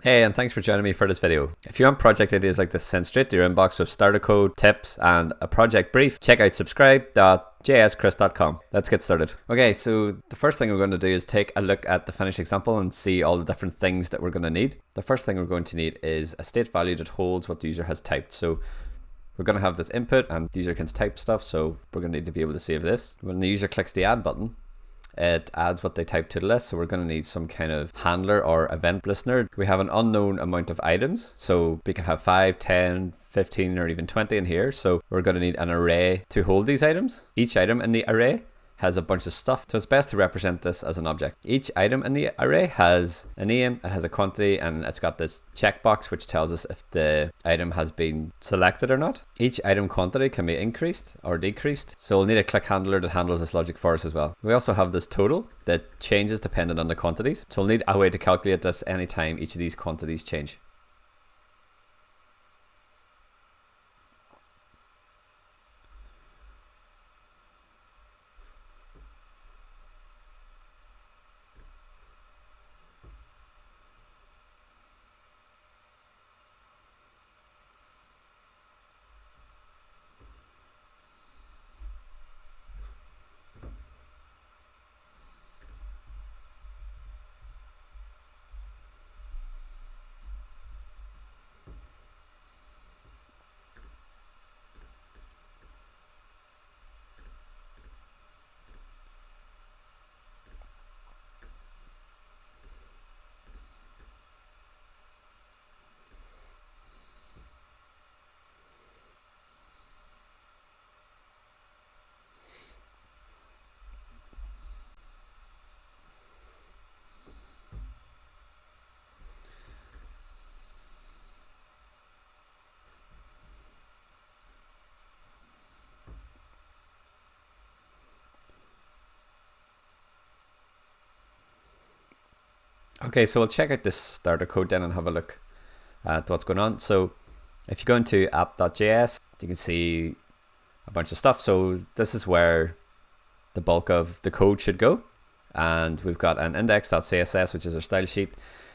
Hey, and thanks for joining me for this video. If you want project ideas like this sent straight to your inbox with starter code, tips, and a project brief, check out subscribe.jschris.com. Let's get started. Okay, so the first thing we're going to do is take a look at the finished example and see all the different things that we're going to need. The first thing we're going to need is a state value that holds what the user has typed. So we're going to have this input and the user can type stuff, so we're going to need to be able to save this. When the user clicks the add button, it adds what they type to the list, so we're going to need some kind of handler or event listener. We have an unknown amount of items, so we can have 5, 10, 15 or even 20 in here, so we're going to need an array to hold these items. Each item in the array has a bunch of stuff, so it's best to represent this as an object. Each item in the array has a name, it has a quantity, and it's got this checkbox which tells us if the item has been selected or not. Each item quantity can be increased or decreased, so we'll need a click handler that handles this logic for us as well. We also have this total that changes depending on the quantities, so we'll need a way to calculate this anytime each of these quantities change. Okay, so we'll check out this starter code then and have a look at what's going on. So if you go into app.js, you can see a bunch of stuff. So this is where the bulk of the code should go. And we've got an index.css, which is our style sheet.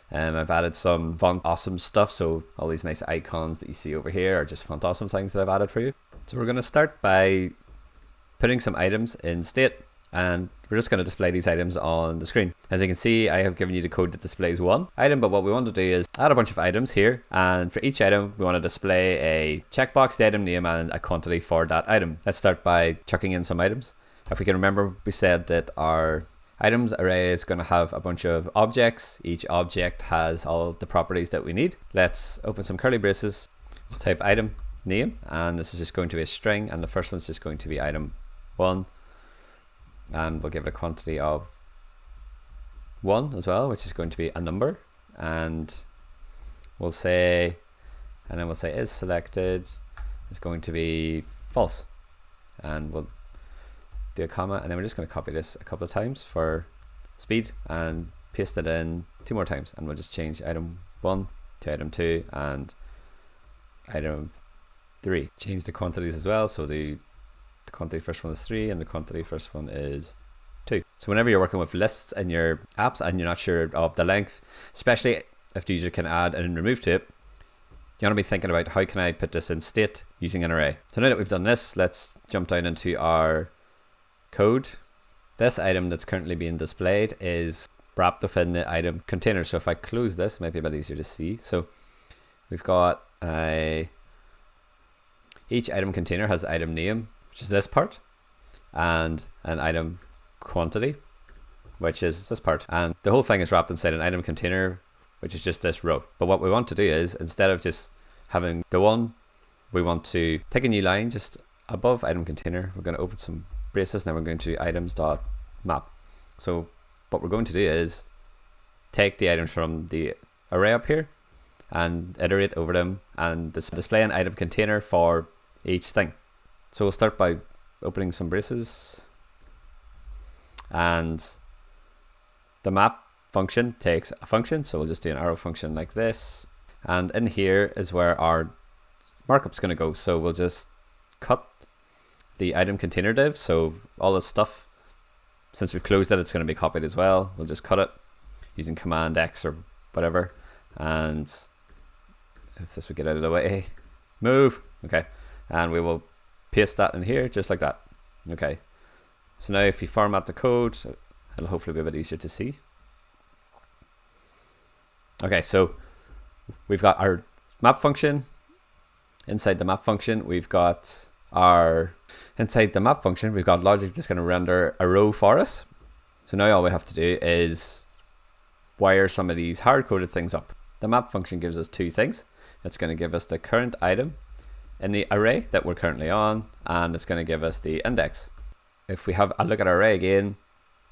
I've added some font awesome stuff. So all these nice icons that you see over here are just font awesome things that I've added for you. So we're going to start by putting some items in state. And we're just going to display these items on the screen. As you can see, I have given you the code that displays one item, but what we want to do is add a bunch of items here, and for each item we want to display a checkbox, the item name, and a quantity for that item. Let's start by chucking in some items. If we can remember, we said that our items array is going to have a bunch of objects. Each object has all the properties that we need. Let's open some curly braces. We'll type item name, and this is just going to be a string, and the first one's just going to be item 1. And we'll give it a quantity of 1 as well, which is going to be a number, and we'll say is selected is going to be false, and we'll do a comma, and then we're just going to copy this a couple of times for speed and paste it in 2 more times, and we'll just change item 1 to item 2 and item 3. Change the quantities as well, so the quantity first one is 3 and the quantity first one is 2. So whenever you're working with lists in your apps and you're not sure of the length, especially if the user can add and remove to it, you want to be thinking about how can I put this in state using an array. So now that we've done this, let's jump down into our code. This item that's currently being displayed is wrapped within the item container. So if I close this, it might be a bit easier to see. So we've got each item container has the item name, which is this part, and an item quantity, which is this part, and the whole thing is wrapped inside an item container, which is just this row. But what we want to do is, instead of just having the one, we want to take a new line just above item container. We're going to open some braces, now we're going to do items.map. So what we're going to do is take the items from the array up here and iterate over them and display an item container for each thing. So we'll start by opening some braces, and the map function takes a function, so we'll just do an arrow function like this, and in here is where our markup's going to go. So we'll just cut the item container div, so all this stuff, since we've closed it, it's going to be copied as well. We'll just cut it using Command X or whatever, and if this would get out of the way, move. Okay, and we will paste that in here just like that. Okay, so now if you format the code, it'll hopefully be a bit easier to see. Okay, so we've got our map function. Inside the map function, we've got inside the map function, we've got logic that's going to render a row for us. So now all we have to do is wire some of these hard-coded things up. The map function gives us two things. It's going to give us the current item in the array that we're currently on, and it's going to give us the index. If we have a look at our array again,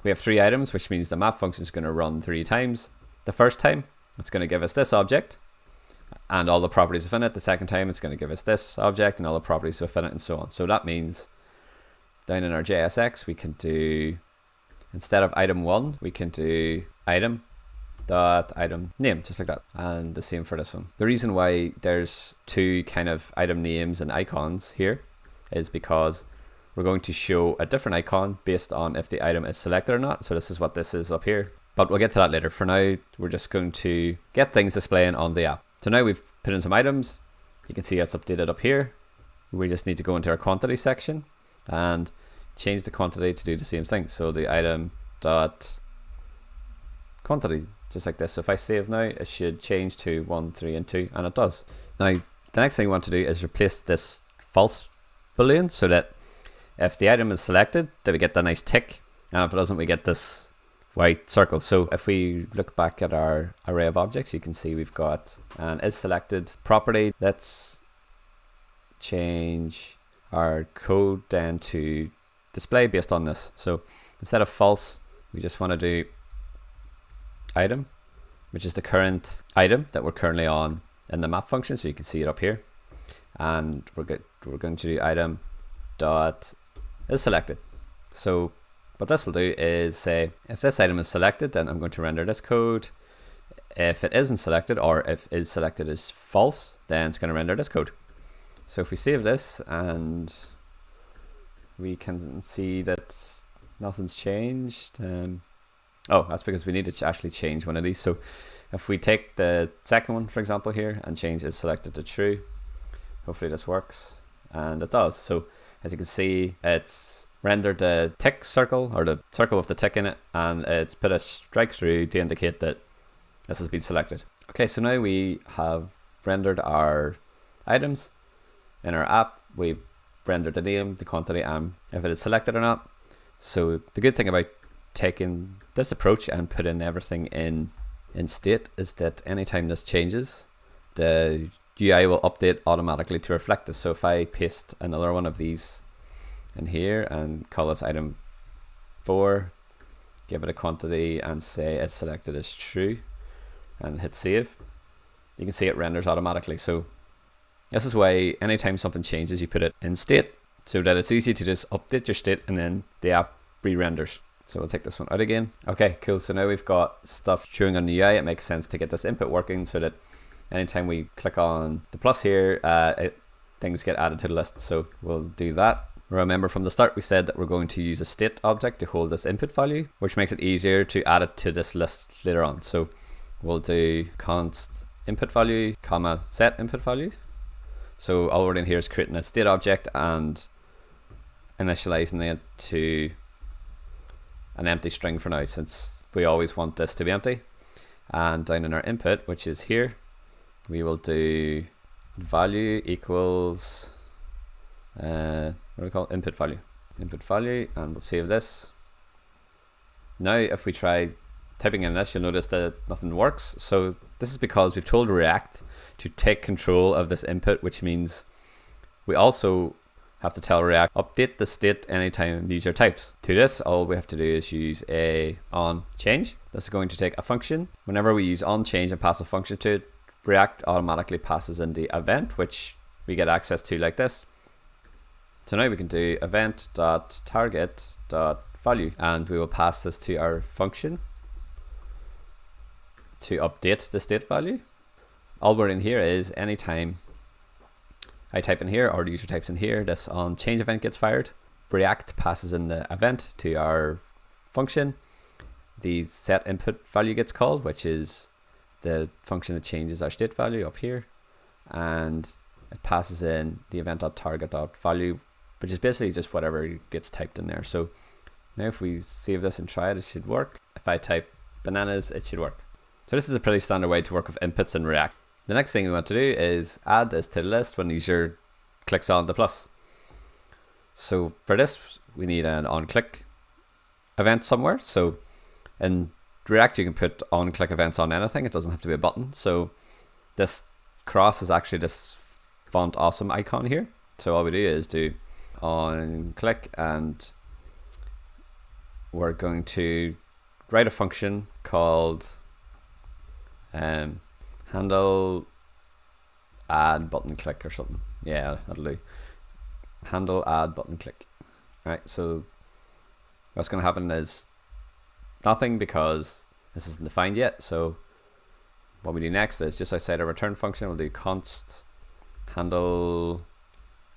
we have 3 items, which means the map function is going to run 3 times. The first time, it's going to give us this object and all the properties within it. The second time, it's going to give us this object and all the properties within it, and so on. So that means down in our JSX, we can do, instead of item 1, we can do item dot item name, just like that. And the same for this one. The reason why there's 2 kind of item names and icons here is because we're going to show a different icon based on if the item is selected or not. So this is what this is up here, but we'll get to that later. For now, we're just going to get things displaying on the app. So now we've put in some items. You can see it's updated up here. We just need to go into our quantity section and change the quantity to do the same thing. So the item dot quantity, just like this. So if I save now, it should change to 1, 3, and 2, and it does. Now, the next thing we want to do is replace this false boolean so that if the item is selected, that we get that nice tick, and if it doesn't, we get this white circle. So if we look back at our array of objects, you can see we've got an is selected property. Let's change our code then to display based on this. So instead of false, we just want to do item, which is the current item that we're currently on in the map function. So you can see it up here, and we're going to do item dot is selected. So what this will do is say, if this item is selected, then I'm going to render this code. If it isn't selected, or if is selected is false, then it's going to render this code. So if we save this, and we can see that nothing's changed. Oh, that's because we need to actually change one of these. So if we take the second one, for example, here, and change is selected to true, hopefully this works, and it does. So as you can see, it's rendered the tick circle, or the circle with the tick in it, and it's put a strike through to indicate that this has been selected. Okay, so now we have rendered our items in our app. We've rendered the name, the quantity, and if it is selected or not. So the good thing about taking this approach and putting everything in state is that anytime this changes, the UI will update automatically to reflect this. So if I paste another one of these in here and call this item 4, give it a quantity, and say it's selected as true, and hit save, you can see it renders automatically. So this is why anytime something changes, you put it in state so that it's easy to just update your state and then the app re-renders. So we'll take this one out again. Okay, cool. So now we've got stuff showing on the UI. It makes sense to get this input working so that anytime we click on the plus here, things get added to the list. So we'll do that. Remember from the start, we said that we're going to use a state object to hold this input value, which makes it easier to add it to this list later on. So we'll do const input value, comma set input value. So all we're doing here is creating a state object and initializing it to an empty string for now, since we always want this to be empty. And down in our input, which is here, we will do value equals what do we call it? Input value, and we'll save this. Now if we try typing in this, you'll notice that nothing works. So this is because we've told React to take control of this input, which means we also have to tell React update the state anytime these are types. To this, all we have to do is use a on change. This is going to take a function. Whenever we use on change and pass a function to it, React automatically passes in the event, which we get access to like this. So now we can do event.target.value, and we will pass this to our function to update the state value. All we're in here is anytime I type in here, or the user types in here, this on change event gets fired. React passes in the event to our function. The set input value gets called, which is the function that changes our state value up here, and it passes in the event.target.value, which is basically just whatever gets typed in there. So now if we save this and try it, it should work. If I type bananas, it should work. So this is a pretty standard way to work with inputs in React. The next thing we want to do is add this to the list when the user clicks on the plus. So for this, we need an on-click event somewhere. So in React, you can put on-click events on anything. It doesn't have to be a button. So this cross is actually this font awesome icon here. So all we do is do on-click, and we're going to write a function called handle add button click or something. Yeah, that'll do. Handle add button click. Right, so what's going to happen is nothing because this isn't defined yet. So what we do next is just outside our return function, we'll do const handle,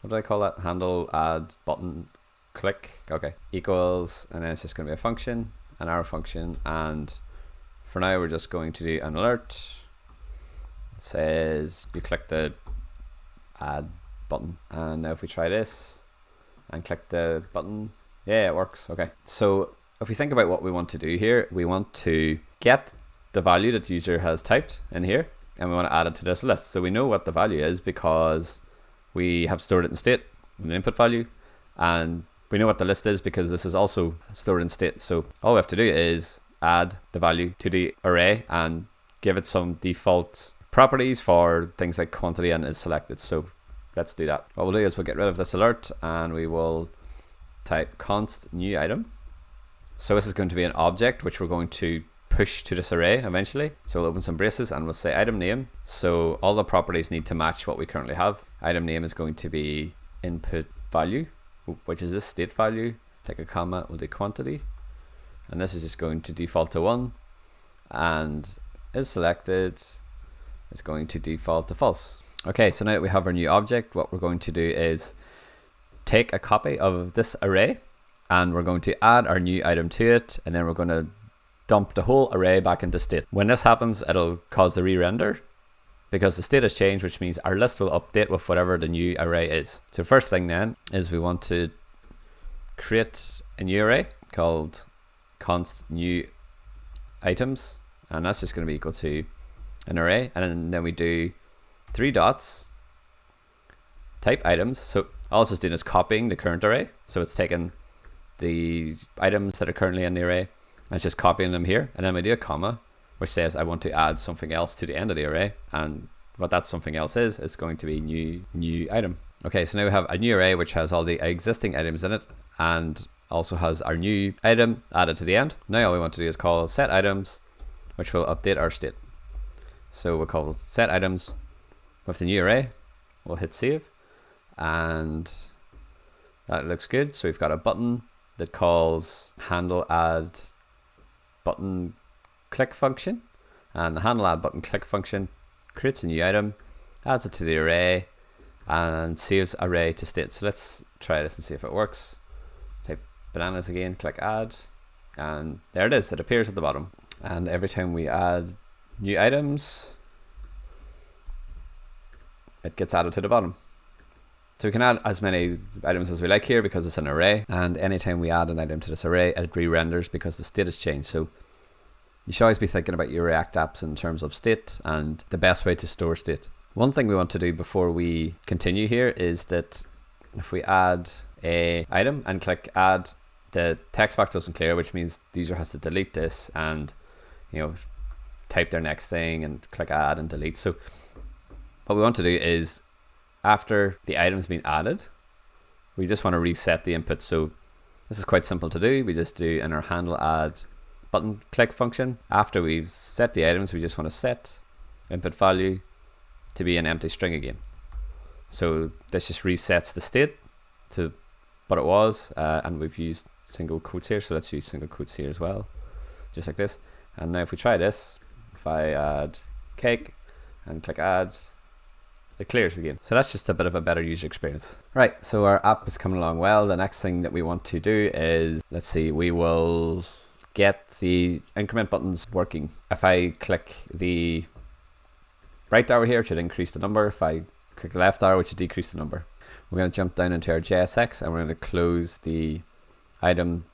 what did I call that? Handle add button click. Okay, equals, and then it's just going to be a function, an arrow function, and for now we're just going to do an alert. It says you click the add button, and now if we try this and click the button, yeah, it works. Okay, so if we think about what we want to do here, we want to get the value that the user has typed in here, and we want to add it to this list. So we know what the value is because we have stored it in state in the input value, and we know what the list is because this is also stored in state. So all we have to do is add the value to the array and give it some default properties for things like quantity and is selected. So let's do that. What we'll do is we'll get rid of this alert, and we will type const new item. So this is going to be an object which we're going to push to this array eventually. So we'll open some braces and we'll say item name. So all the properties need to match what we currently have. Item name is going to be input value, which is this state value. Take a comma, we'll do quantity, and this is just going to default to 1, and is selected is going to default to false. Okay, so now that we have our new object, what we're going to do is take a copy of this array, and we're going to add our new item to it, and then we're going to dump the whole array back into state. When this happens, it'll cause the re-render because the state has changed, which means our list will update with whatever the new array is. So first thing then is we want to create a new array called const new items, and that's just going to be equal to an array, and then we do 3 dots, type items. So all it's doing is copying the current array. So it's taking the items that are currently in the array and it's just copying them here, and then we do a comma which says I want to add something else to the end of the array, and what that something else is going to be new item. Okay, so now we have a new array which has all the existing items in it and also has our new item added to the end. Now all we want to do is call set items, which will update our state. So we'll call set items with the new array. We'll hit save, and that looks good. So we've got a button that calls handle add button click function, and the handle add button click function creates a new item, adds it to the array, and saves array to state. So let's try this and see if it works. Type bananas again, click add, and there it is. It appears at the bottom, and every time we add new items, it gets added to the bottom. So we can add as many items as we like here because it's an array, and anytime we add an item to this array, it re-renders because the state has changed. So you should always be thinking about your React apps in terms of state and the best way to store state. One thing we want to do before we continue here is that if we add a item and click add, the text box doesn't clear, which means the user has to delete this and, you know, type their next thing and click add and delete. So what we want to do is after the item's been added, we just want to reset the input. So this is quite simple to do. We just do in our handle add button click function. After we've set the items, we just want to set input value to be an empty string again. So this just resets the state to what it was, and we've used single quotes here, so let's use single quotes here as well, just like this. And now if we try this, if I add cake and click add, it clears again. So that's just a bit of a better user experience. Right, so our app is coming along well. The next thing that we want to do is, let's see, we will get the increment buttons working. If I click the right arrow here, it should increase the number. If I click the left arrow, it should decrease the number. We're going to jump down into our JSX and we're going to close the item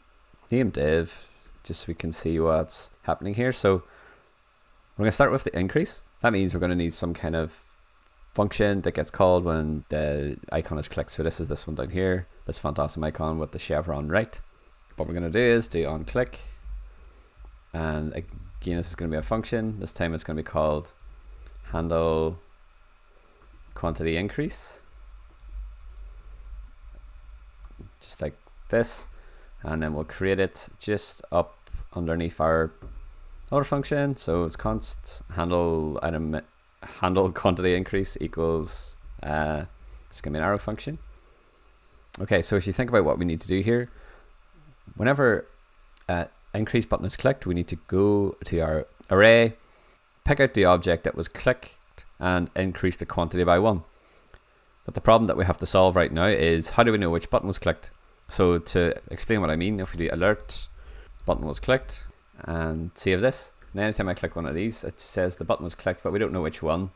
name div just so we can see what's happening here. So we're going to start with the increase. That means we're going to need some kind of function that gets called when the icon is clicked. So this is this one down here, this Phantasm icon with the chevron right. What we're going to do is do on click, and again this is going to be a function. This time it's going to be called handle quantity increase, just like this, and then we'll create it just up underneath our other function. So it's const handle quantity increase equals it's going to be an arrow function. Okay, so if you think about what we need to do here, whenever increase button is clicked, we need to go to our array, pick out the object that was clicked and increase the quantity by 1. But the problem that we have to solve right now is, how do we know which button was clicked? So to explain what I mean, if we do alert button was clicked and save this, and anytime I click one of these, it says the button was clicked, but we don't know which one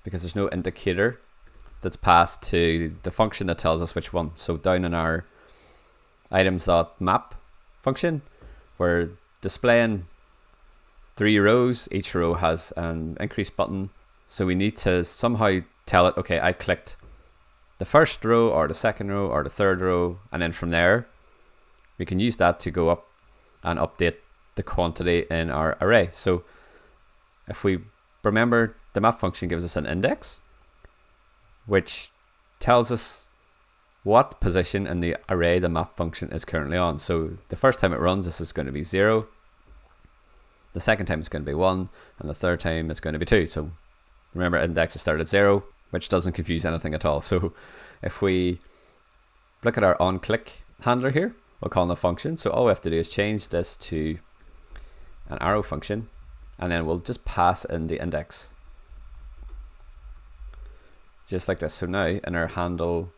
because there's no indicator that's passed to the function that tells us which one. So down in our items.map function, we're displaying 3 rows. Each row has an increase button. So we need to somehow tell it, okay, I clicked the first row or the second row or the third row, and then from there we can use that to go up and update the quantity in our array. So if we remember, the map function gives us an index which tells us what position in the array the map function is currently on. So the first time it runs, this is going to be 0, the second time it's going to be 1, and the third time it's going to be 2. So remember, index is started at 0, which doesn't confuse anything at all. So if we look at our on click handler here, we'll call in a function. So all we have to do is change this to an arrow function, and then we'll just pass in the index just like this. So now in our handle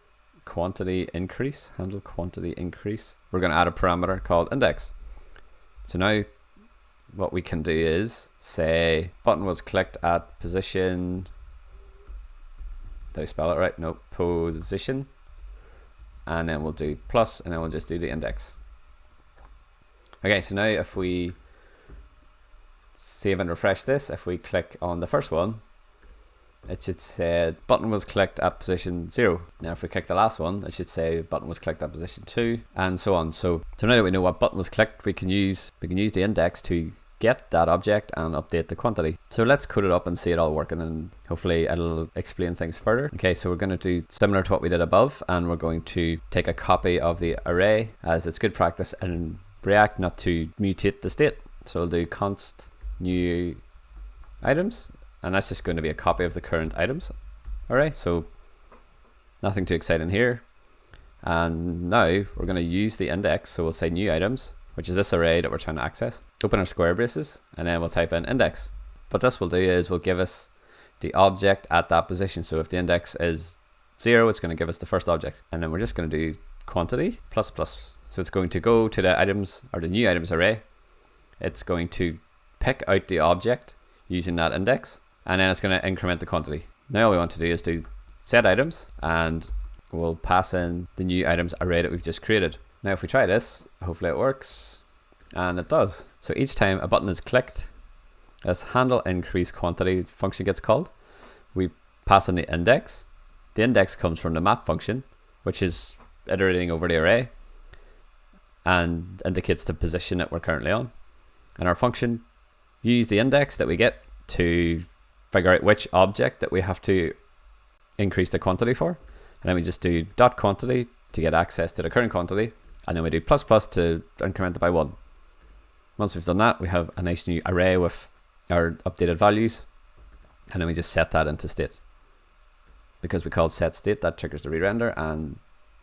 quantity increase, we're going to add a parameter called index. So now what we can do is say button was clicked at position, did I spell it right? No, position, and then we'll do plus, and then we'll just do the index. Okay, so now if we save and refresh this, if we click on the first one, it should say button was clicked at position 0. Now if we click the last one, it should say button was clicked at position 2, and so on. So now that we know what button was clicked, we can use the index to get that object and update the quantity. So let's code it up and see it all working, and hopefully it'll explain things further. Okay, so we're going to do similar to what we did above, and we're going to take a copy of the array, as it's good practice in React not to mutate the state. So we'll do const new items, and that's just going to be a copy of the current items array. So nothing too exciting here. And now we're going to use the index. So we'll say new items, which is this array that we're trying to access. Open our square braces, and then we'll type in index. What this will do is will give us the object at that position. So if the index is 0, it's going to give us the first object. And then we're just going to do quantity plus plus. So it's going to go to the items, or the new items array. It's going to pick out the object using that index, and then it's going to increment the quantity. Now all we want to do is do set items, and we'll pass in the new items array that we've just created. Now if we try this, hopefully it works, and it does. So each time a button is clicked, this handle increase quantity function gets called. We pass in the index. The index comes from the map function, which is iterating over the array and indicates the position that we're currently on. And our function use the index that we get to figure out which object that we have to increase the quantity for, and then we just do dot quantity to get access to the current quantity, and then we do plus plus to increment it by 1. Once we've done that, we have a nice new array with our updated values, and then we just set that into state. Because we called set state, that triggers the re-render and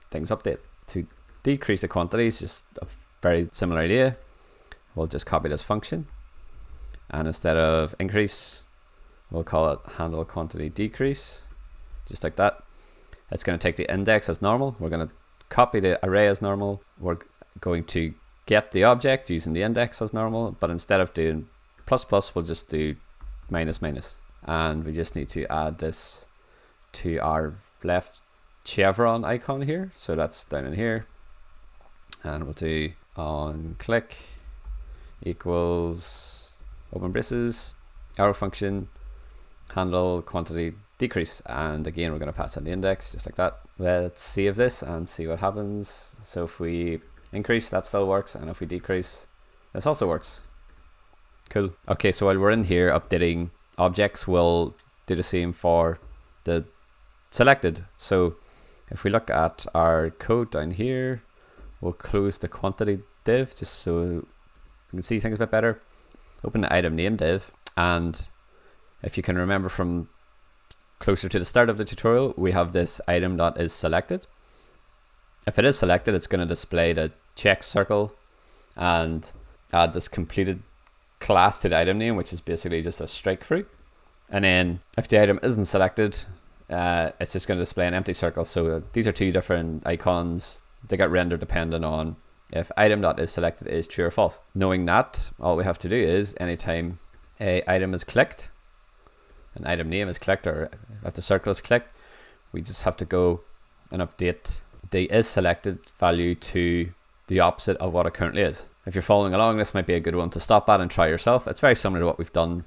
things update. To decrease the quantity is just a very similar idea. We'll just copy this function, and instead of increase, we'll call it handle quantity decrease, just like that. It's going to take the index as normal. We're going to copy the array as normal. We're going to get the object using the index as normal, but instead of doing plus plus, we'll just do minus minus. And we just need to add this to our left chevron icon here. So that's down in here. And we'll do on click equals open braces, arrow function, handle quantity decrease. And again, we're going to pass in the index just like that. Let's save this and see what happens. So if we increase, that still works. And if we decrease, this also works. Cool. Okay, so while we're in here updating objects, we'll do the same for the selected. So if we look at our code down here, we'll close the quantity div just so we can see things a bit better. Open the item name div, and if you can remember from closer to the start of the tutorial, we have this item.isSelected. If it is selected, it's going to display the check circle and add this completed class to the item name, which is basically just a strike through. And then if the item isn't selected, it's just going to display an empty circle. So these are two different icons. They get rendered depending on if item.isSelected is true or false. Knowing that, all we have to do is anytime a item is clicked, an item name is clicked, or if the circle is clicked, we just have to go and update the isSelected value to the opposite of what it currently is. If you're following along, this might be a good one to stop at and try yourself. It's very similar to what we've done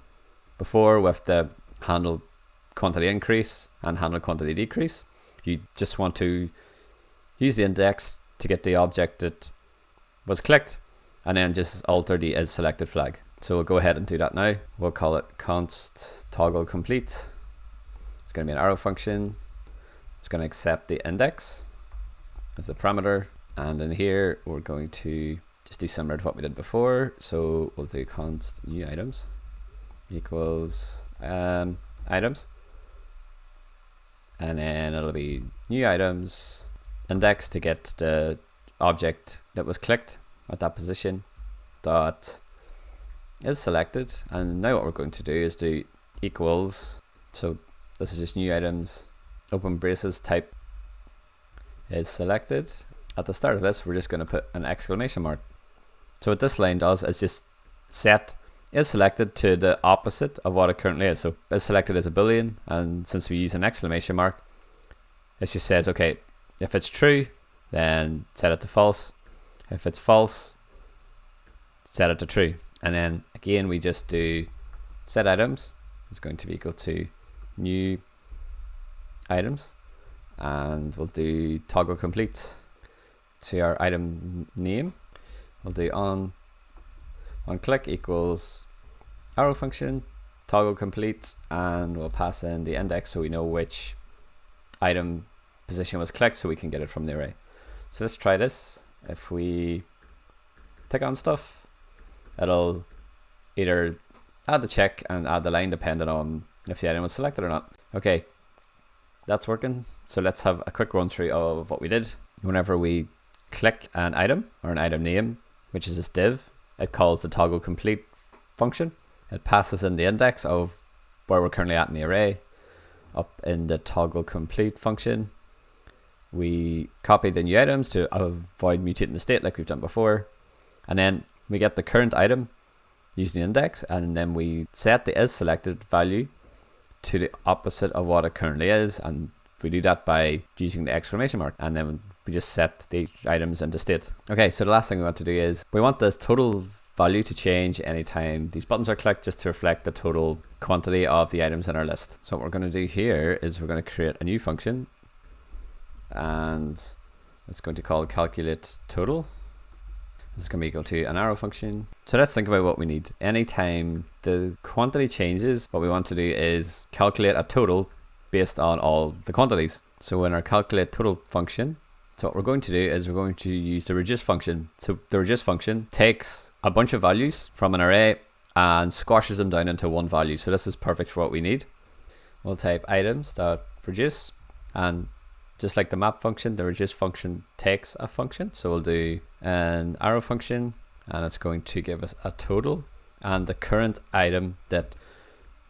before with the handle quantity increase and handle quantity decrease. You just want to use the index to get the object that was clicked and then just alter the isSelected flag. So we'll go ahead and do that now. We'll call it const toggle complete. It's going to be an arrow function. It's going to accept the index as the parameter. And in here, we're going to just do similar to what we did before. So we'll do const new items equals items. And then it'll be new items index to get the object that was clicked at that position dot is selected. And now what we're going to do is do equals. So this is just new items, open braces, type is selected. At the start of this, we're just going to put an exclamation mark. So what this line does is just set is selected to the opposite of what it currently is. So is selected is a boolean, and since we use an exclamation mark, it just says, okay, if it's true, then set it to false. If it's false, set it to true. And then again, we just do set items. It's going to be equal to new items, and we'll do toggle complete to our item name. We'll do on click equals arrow function toggle complete, and we'll pass in the index so we know which item position was clicked so we can get it from the array. So let's try this. If we tick on stuff, it'll either add the check and add the line depending on if the item was selected or not. Okay, that's working. So let's have a quick run through of what we did. Whenever we click an item or an item name, which is this div, it calls the toggle complete function. It passes in the index of where we're currently at in the array. Up in the toggle complete function, we copy the new items to avoid mutating the state like we've done before. And then we get the current item using the index, and then we set the isSelected value to the opposite of what it currently is. And we do that by using the exclamation mark, and then we just set the items into state. Okay, so the last thing we want to do is we want this total value to change anytime these buttons are clicked, just to reflect the total quantity of the items in our list. So what we're going to do here is we're going to create a new function, and it's going to call calculate total. This is going to be equal to an arrow function. So let's think about what we need. Anytime the quantity changes, what we want to do is calculate a total based on all the quantities. So in our calculate total function, so what we're going to do is we're going to use the reduce function. So the reduce function takes a bunch of values from an array and squashes them down into one value. So this is perfect for what we need. We'll type items.reduce, and just like the map function, the reduce function takes a function. So we'll do an arrow function, and it's going to give us a total, and the current item that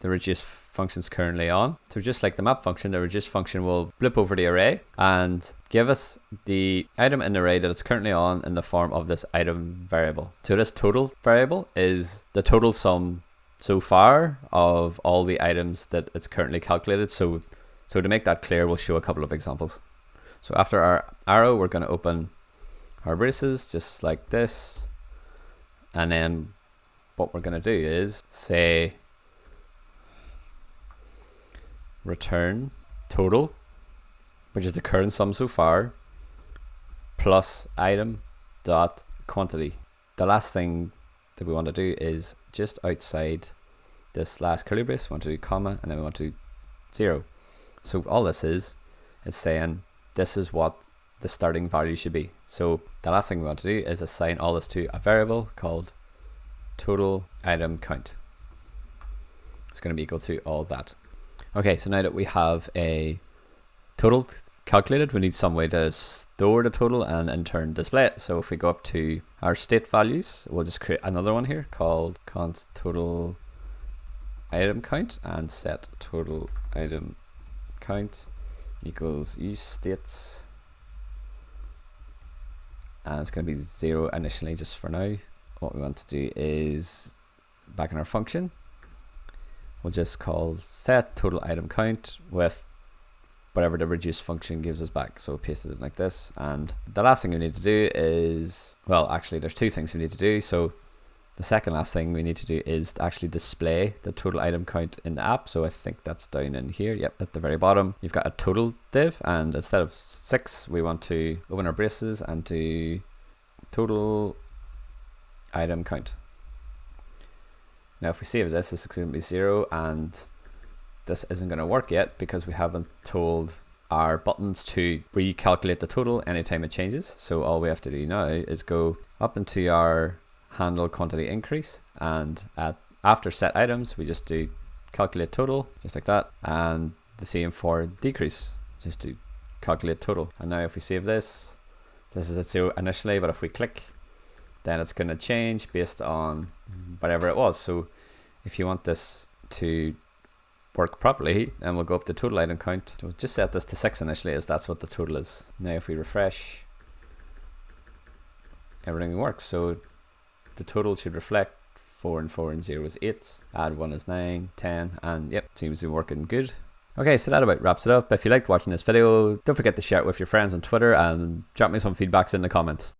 the reduce function's currently on. So just like the map function, the reduce function will blip over the array and give us the item in the array that it's currently on in the form of this item variable. So this total variable is the total sum so far of all the items that it's currently calculated. So to make that clear, we'll show a couple of examples. So after our arrow, we're going to open our braces just like this. And then what we're going to do is say return total, which is the current sum so far, plus item dot quantity. The last thing that we want to do is just outside this last curly brace, we want to do comma, and then we want to do 0. So all this is saying this is what the starting value should be. So the last thing we want to do is assign all this to a variable called total item count. It's going to be equal to all that. Okay, so now that we have a total calculated, we need some way to store the total and in turn display it. So if we go up to our state values, we'll just create another one here called const total item count and set total item count equals use states, and it's going to be 0 initially just for now. What we want to do is back in our function, we'll just call set total item count with whatever the reduce function gives us back. So paste it in like this. And the last thing we need to do is, well, actually there's two things we need to do. So the second last thing we need to do is actually display the total item count in the app. So I think that's down in here. Yep, at the very bottom, you've got a total div, and instead of 6, we want to open our braces and do total item count. Now if we save this, this is going to be 0, and this isn't going to work yet because we haven't told our buttons to recalculate the total anytime it changes. So all we have to do now is go up into our handle quantity increase, and after set items we just do calculate total just like that, and the same for decrease, just do calculate total. And now if we save this, this is at 0 initially, but if we click, then it's going to change based on whatever it was. So if you want this to work properly, then we'll go up to total item count. We'll just set this to 6 initially, as that's what the total is. Now if we refresh, everything works. So the total should reflect 4 and 4 and 0 is 8, add 1 is 9, 10, and yep, seems to be working good. Okay, so that about wraps it up. If you liked watching this video, don't forget to share it with your friends on Twitter and drop me some feedbacks in the comments.